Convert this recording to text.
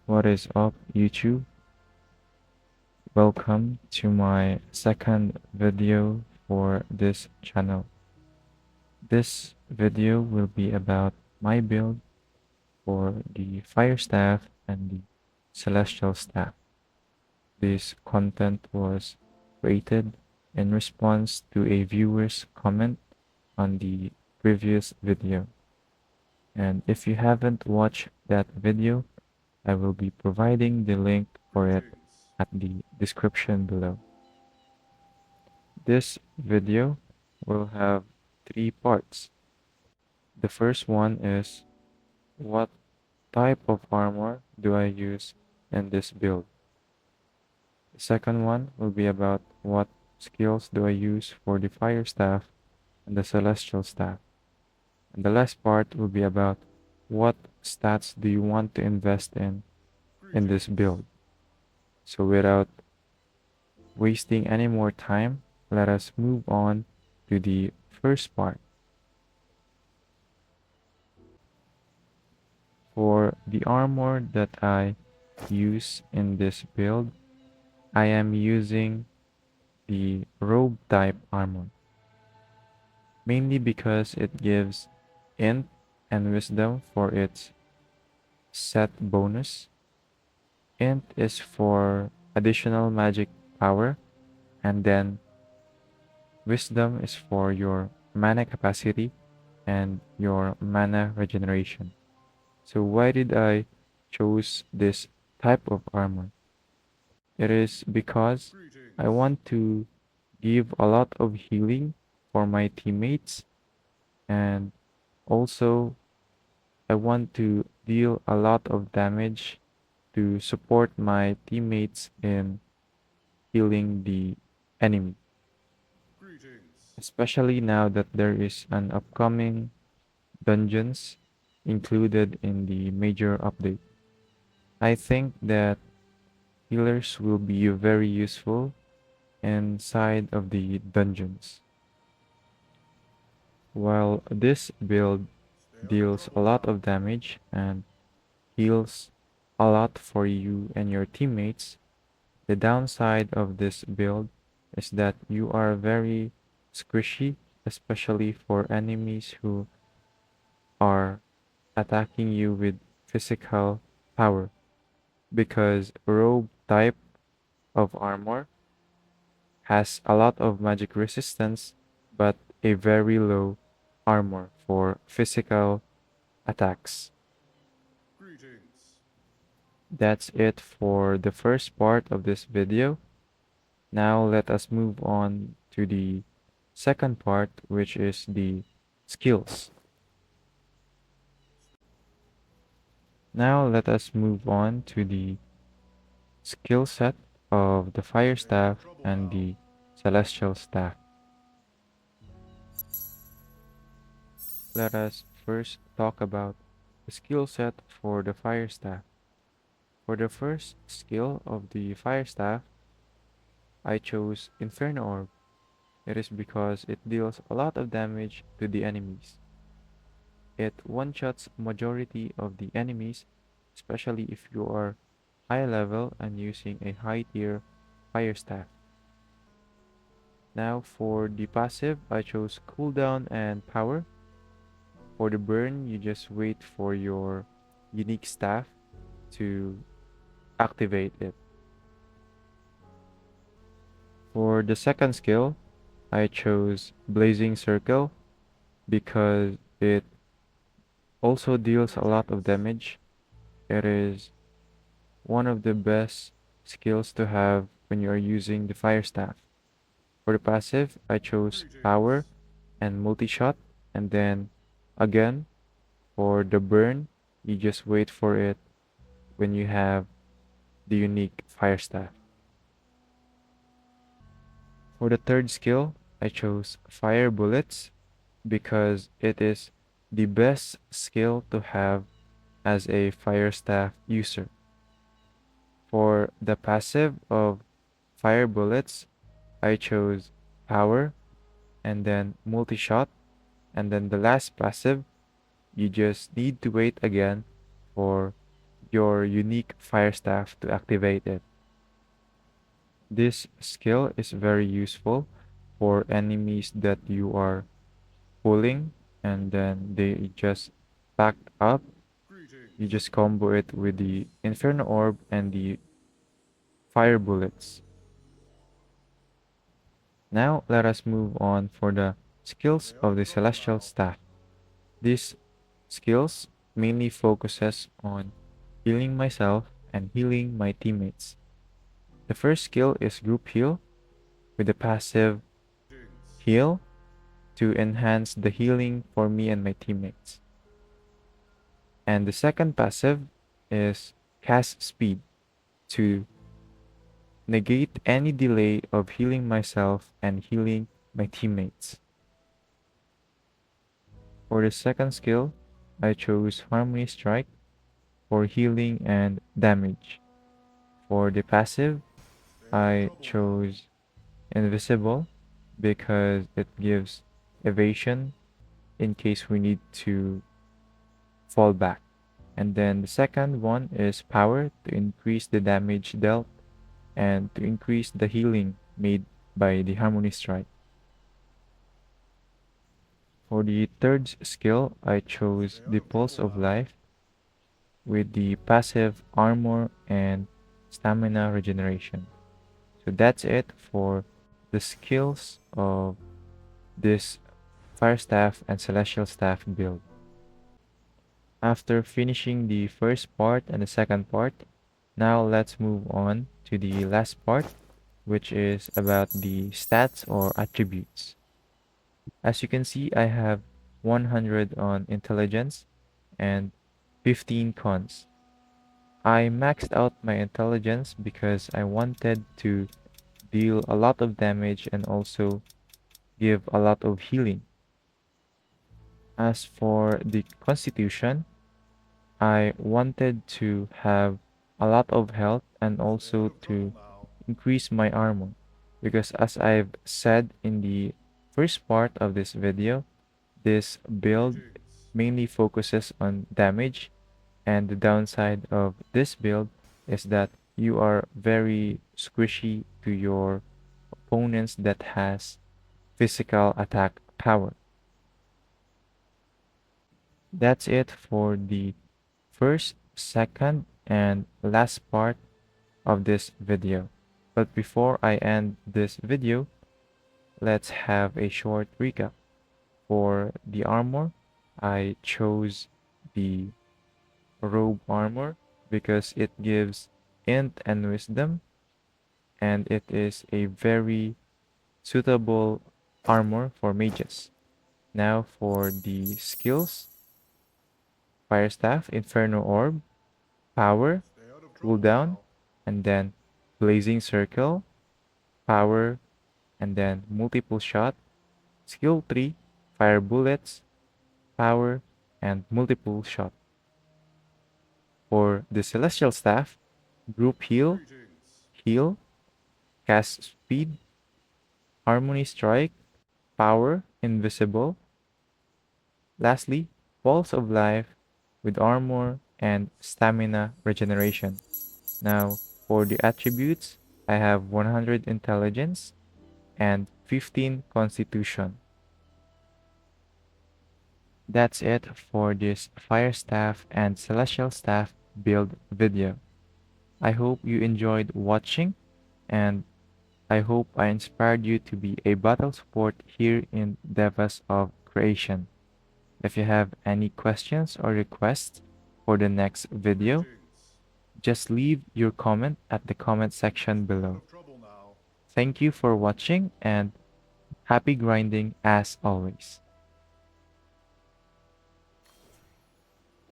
What is up, YouTube? Welcome to my second video for this channel. This video will be about my build for the Fire Staff and the Celestial Staff. This content was created in response to a viewer's comment on the previous video. And if you haven't watched that video, I will be providing the link for it at the description below. This video will have three parts. The first one is what type of armor do I use in this build. The second one will be about what skills do I use for the Fire Staff and the Celestial Staff. And the last part will be about what stats do you want to invest in this build. So without wasting any more time, let us move on to the first part. For the armor that I use in this build, I am using the robe type armor, mainly because it gives int and wisdom for its set bonus. Int is for additional magic power, and then wisdom is for your mana capacity and your mana regeneration. So why did I choose this type of armor? It is because I want to give a lot of healing for my teammates, and also I want to deal a lot of damage to support my teammates in healing the enemy. Especially now that there is an upcoming dungeons included in the major update. I think that healers will be very useful inside of the dungeons. While this build deals a lot of damage and heals a lot for you and your teammates, the downside of this build is that you are very squishy, especially for enemies who are attacking you with physical power, because robe type of armor has a lot of magic resistance but a very low armor for physical attacks. That's it for the first part of this video. Now let us move on to the second part, which is the skills. Now let us move on to the skill set of the Fire Staff and the Celestial Staff. Let us first talk about the skill set for the Fire Staff. For the first skill of the Fire Staff, I chose Inferno Orb. It is because it deals a lot of damage to the enemies. It one-shots majority of the enemies, especially if you are high level and using a high tier Fire Staff. Now for the passive, I chose cooldown and power. For the burn, you just wait for your unique staff to activate it. For the second skill, I chose Blazing Circle because it also deals a lot of damage. It is one of the best skills to have when you are using the Fire Staff. For the passive, I chose Power and Multi-Shot, and then again, for the burn, you just wait for it when you have the unique Fire Staff. For the third skill, I chose Fire Bullets because it is the best skill to have as a Fire Staff user. For the passive of Fire Bullets, I chose Power and then Multi-Shot, and then the last passive, you just need to wait again for your unique fire staff to activate it. This skill is very useful for enemies that you are pulling and then they just back up. You just combo it with the Inferno Orb and the Fire Bullets. Now let us move on for the skills Stay out of of the trouble Celestial now. Staff. These skills mainly focuses on healing myself and healing my teammates. The first skill is Group Heal with the passive Greetings. Heal to enhance the healing for me and my teammates. And the second passive is Cast Speed to negate any delay of healing myself and healing my teammates. For the second skill, I chose Harmony Strike for healing and damage. For the passive, Stay out of I trouble now. chose Invisible because it gives evasion in case we need to fall back. And then the second one is Power to increase the damage dealt and to increase the healing made by the Harmony Strike. For the third skill, I chose Stay out the of Pulse trouble of now. Life with the passive armor and stamina regeneration. So that's it for the skills of this Fire Staff and Celestial Staff build. After finishing the first part and the second part, now let's move on to the last part, which is about the stats or attributes. As you can see, I have 100 on intelligence and 15 cons. I maxed out my intelligence because I wanted to deal a lot of damage and also give a lot of healing. As for the constitution, I wanted to have a lot of health and Stay out also of trouble to now. increase my armor because as I've said in the first part of this video, this build Greetings. mainly focuses on damage, and the downside of this build is that you are very squishy to your opponents that has physical attack power. That's it for the first, second, and last part of this video. But before I end this video, let's have a short recap. For the armor, I chose the robe armor because it gives int and wisdom, and it is a very suitable armor for mages. Now for the skills, Fire Staff, Inferno Orb, Power, Stay out of trouble Cooldown, now. and then Blazing Circle, Power, and then Multiple Shot, Skill 3, Fire Bullets, Power, and Multiple Shot. For the Celestial Staff, Group Heal, Greetings. Heal, Cast Speed, Harmony Strike, Power, Invisible. Lastly, Pulse of Life with Armor and Stamina Regeneration. Now, for the attributes, I have 100 Intelligence and 15 Constitution. That's it for this Fire Staff and Celestial Staff build video. I hope you enjoyed watching and I hope I inspired you to be a battle support here in Devas of Creation. If you have any questions or requests for the next video, Greetings. just leave your comment at the comment section Stay out below. of trouble now. Thank you for watching and happy grinding as always.